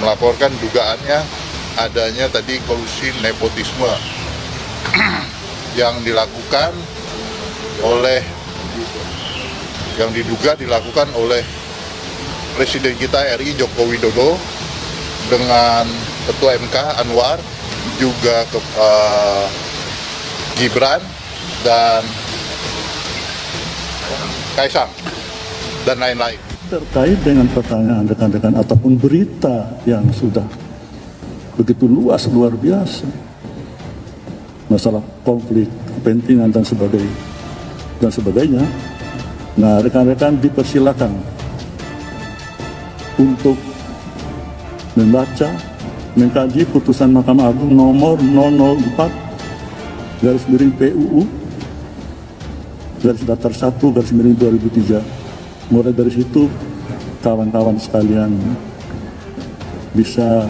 melaporkan dugaannya adanya tadi kolusi nepotisme yang diduga dilakukan oleh Presiden kita RI Joko Widodo dengan Ketua MK Anwar, juga Gibran dan Kaisang dan lain-lain. Terkait dengan pertanyaan rekan-rekan ataupun berita yang sudah begitu luas, luar biasa, masalah konflik kepentingan dan sebagainya, nah rekan-rekan dipersilakan untuk membaca, mengkaji putusan Mahkamah Agung nomor 004/PUU /1/2003. Mulai dari situ kawan-kawan sekalian bisa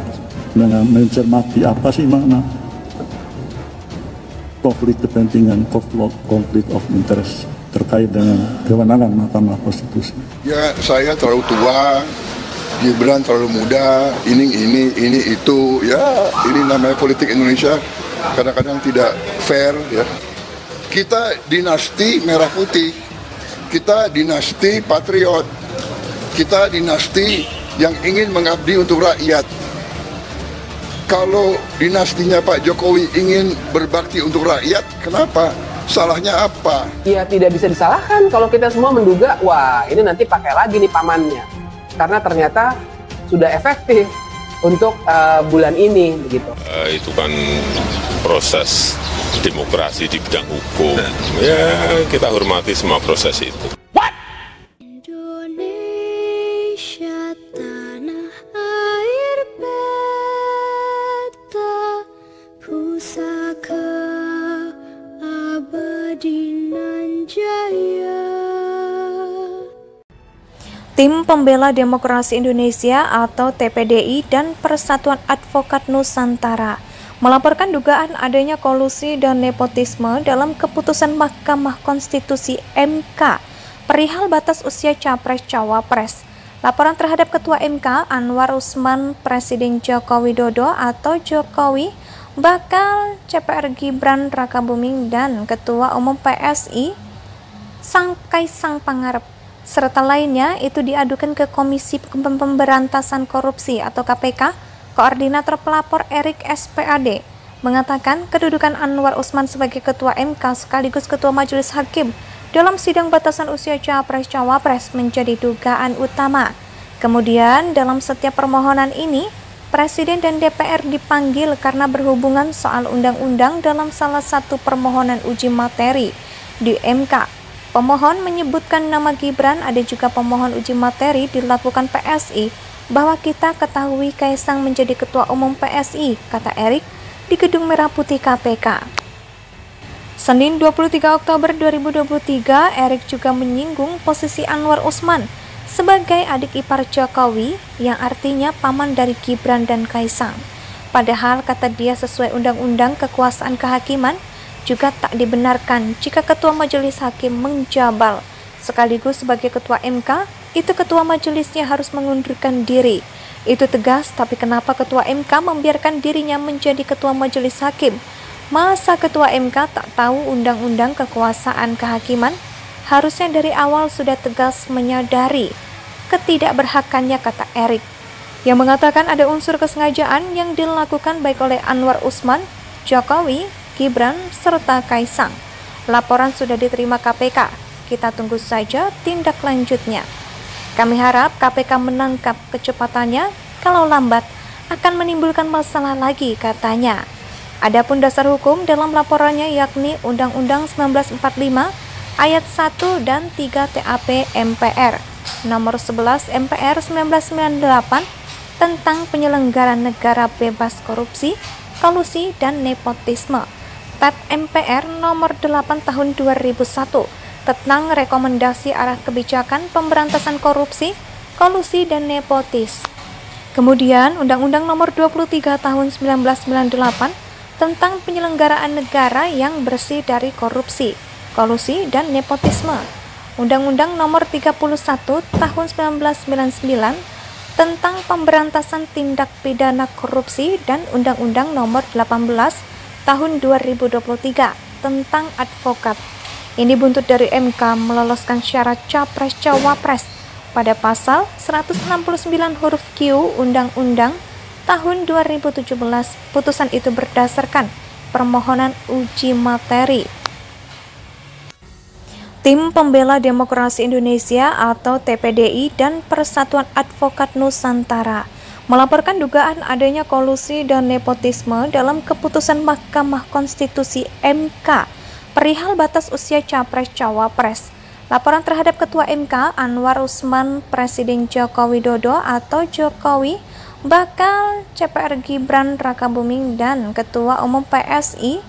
mencermati apa sih makna konflik kepentingan, konflik of interest terkait dengan kewenangan Mahkamah Konstitusi. Ya, saya terlalu tua, Gibran terlalu muda, ini itu, ya ini namanya politik Indonesia kadang-kadang tidak fair ya. Kita dinasti merah putih, kita dinasti patriot, kita dinasti yang ingin mengabdi untuk rakyat. Kalau dinastinya Pak Jokowi ingin berbakti untuk rakyat, kenapa? Salahnya apa? Ya tidak bisa disalahkan kalau kita semua menduga, wah ini nanti pakai lagi nih pamannya. Karena ternyata sudah efektif untuk bulan ini begitu. Itu kan proses demokrasi di bidang hukum. Ya kita hormati semua proses itu. Indonesia tanah air beta, pusaka abadi nan jaya. Tim Pembela Demokrasi Indonesia atau TPDI dan Persatuan Advokat Nusantara melaporkan dugaan adanya kolusi dan nepotisme dalam keputusan Mahkamah Konstitusi MK perihal batas usia Capres-Cawapres. Laporan terhadap Ketua MK Anwar Usman, Presiden Joko Widodo atau Jokowi, bakal CPR Gibran Rakabuming dan Ketua Umum PSI Kaisang Pangarep serta lainnya itu diadukan ke Komisi Pemberantasan Korupsi atau KPK. Koordinator pelapor Erik SPAD mengatakan kedudukan Anwar Usman sebagai Ketua MK sekaligus Ketua Majelis Hakim dalam sidang batasan usia Capres-Cawapres menjadi dugaan utama. Kemudian dalam setiap permohonan ini, Presiden dan DPR dipanggil karena berhubungan soal undang-undang dalam salah satu permohonan uji materi di MK. Pemohon menyebutkan nama Gibran, ada juga pemohon uji materi dilakukan PSI bahwa kita ketahui Kaisang menjadi Ketua Umum PSI, kata Erik di Gedung Merah Putih KPK. Senin 23 Oktober 2023, Erik juga menyinggung posisi Anwar Usman sebagai adik ipar Jokowi yang artinya paman dari Gibran dan Kaisang. Padahal kata dia sesuai undang-undang kekuasaan kehakiman, juga tak dibenarkan jika Ketua Majelis Hakim menjabal. Sekaligus sebagai Ketua MK, itu Ketua Majelisnya harus mengundurkan diri. Itu tegas, tapi kenapa Ketua MK membiarkan dirinya menjadi Ketua Majelis Hakim? Masa Ketua MK tak tahu undang-undang kekuasaan kehakiman? Harusnya dari awal sudah tegas menyadari ketidakberhakannya, kata Erik, yang mengatakan ada unsur kesengajaan yang dilakukan baik oleh Anwar Usman, Jokowi, Gibran, serta Kaisang. Laporan sudah diterima KPK. Kita tunggu saja tindak lanjutnya. Kami harap KPK menangkap kecepatannya, kalau lambat akan menimbulkan masalah lagi, katanya. Adapun dasar hukum dalam laporannya yakni Undang-Undang 1945 Ayat 1 dan 3 TAP MPR Nomor 11 MPR 1998 tentang penyelenggaraan negara bebas korupsi, kolusi, dan nepotisme. TAP MPR nomor 8 tahun 2001 tentang rekomendasi arah kebijakan pemberantasan korupsi, kolusi, dan nepotis. Kemudian Undang-Undang nomor 23 tahun 1998 tentang penyelenggaraan negara yang bersih dari korupsi, kolusi, dan nepotisme. Undang-Undang nomor 31 tahun 1999 tentang Pemberantasan Tindak Pidana Korupsi dan Undang-Undang Nomor 18 Tahun 2023 tentang advokat. Ini buntut dari MK meloloskan syarat Capres-Cawapres pada pasal 169 huruf Q Undang-Undang tahun 2017. Putusan itu berdasarkan permohonan uji materi. Tim Pembela Demokrasi Indonesia atau TPDI dan Persatuan Advokat Nusantara melaporkan dugaan adanya kolusi dan nepotisme dalam keputusan Mahkamah Konstitusi MK perihal batas usia Capres-Cawapres. Laporan terhadap Ketua MK Anwar Usman, Presiden Joko Widodo atau Jokowi, bakal CPR Gibran Rakabuming dan Ketua Umum PSI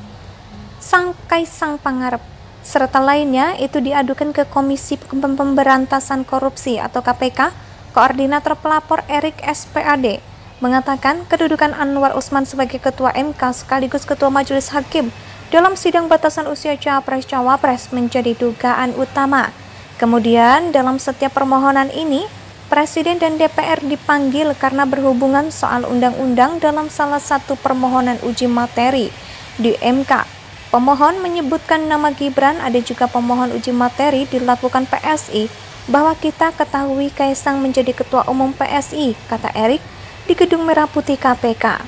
Kaisang Pangarep serta lainnya itu diadukan ke Komisi Pemberantasan Korupsi atau KPK. Koordinator pelapor Erik SPAD mengatakan kedudukan Anwar Usman sebagai Ketua MK sekaligus Ketua Majelis Hakim dalam sidang batasan usia Capres-Cawapres menjadi dugaan utama. Kemudian dalam setiap permohonan ini, Presiden dan DPR dipanggil karena berhubungan soal undang-undang dalam salah satu permohonan uji materi di MK. Pemohon menyebutkan nama Gibran, ada juga pemohon uji materi dilakukan PSI bahwa kita ketahui Kaisang menjadi Ketua Umum PSI, kata Erik di Gedung Merah Putih KPK.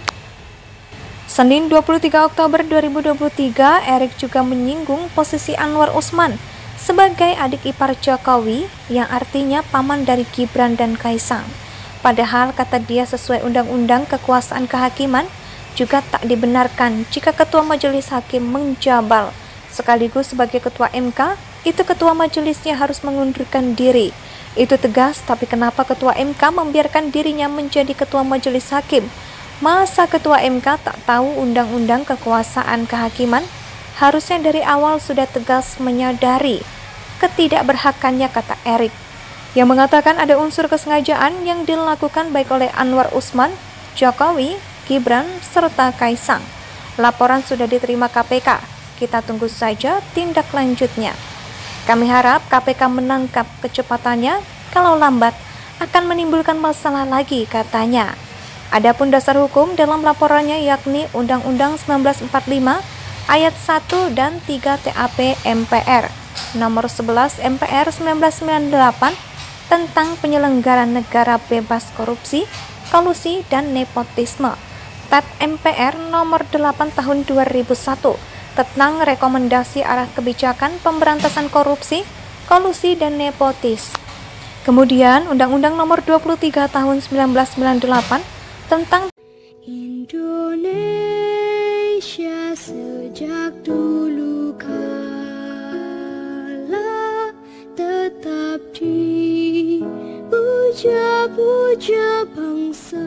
Senin 23 Oktober 2023, Erik juga menyinggung posisi Anwar Usman sebagai adik ipar Jokowi yang artinya paman dari Gibran dan Kaisang. Padahal kata dia sesuai undang-undang kekuasaan kehakiman juga tak dibenarkan jika Ketua Majelis Hakim menjabal. Sekaligus sebagai Ketua MK, itu Ketua Majelisnya harus mengundurkan diri. Itu tegas, tapi kenapa Ketua MK membiarkan dirinya menjadi Ketua Majelis Hakim? Masa Ketua MK tak tahu undang-undang kekuasaan kehakiman? Harusnya dari awal sudah tegas menyadari ketidakberhakannya, kata Erik, yang mengatakan ada unsur kesengajaan yang dilakukan baik oleh Anwar Usman, Jokowi, Gibran, serta Kaisang. Laporan sudah diterima KPK. Kita tunggu saja tindak lanjutnya. Kami harap KPK menangkap kecepatannya, kalau lambat akan menimbulkan masalah lagi, katanya. Adapun dasar hukum dalam laporannya yakni Undang-Undang 1945 ayat 1 dan 3 TAP MPR nomor 11 MPR 1998 tentang penyelenggaraan negara bebas korupsi, kolusi, dan nepotisme. TAP MPR nomor 8 tahun 2001 tentang rekomendasi arah kebijakan pemberantasan korupsi, kolusi, dan nepotis. Kemudian Undang-Undang nomor 23 tahun 1998 tentang Indonesia sejak dulu kala tetap dipuja-puja bangsa.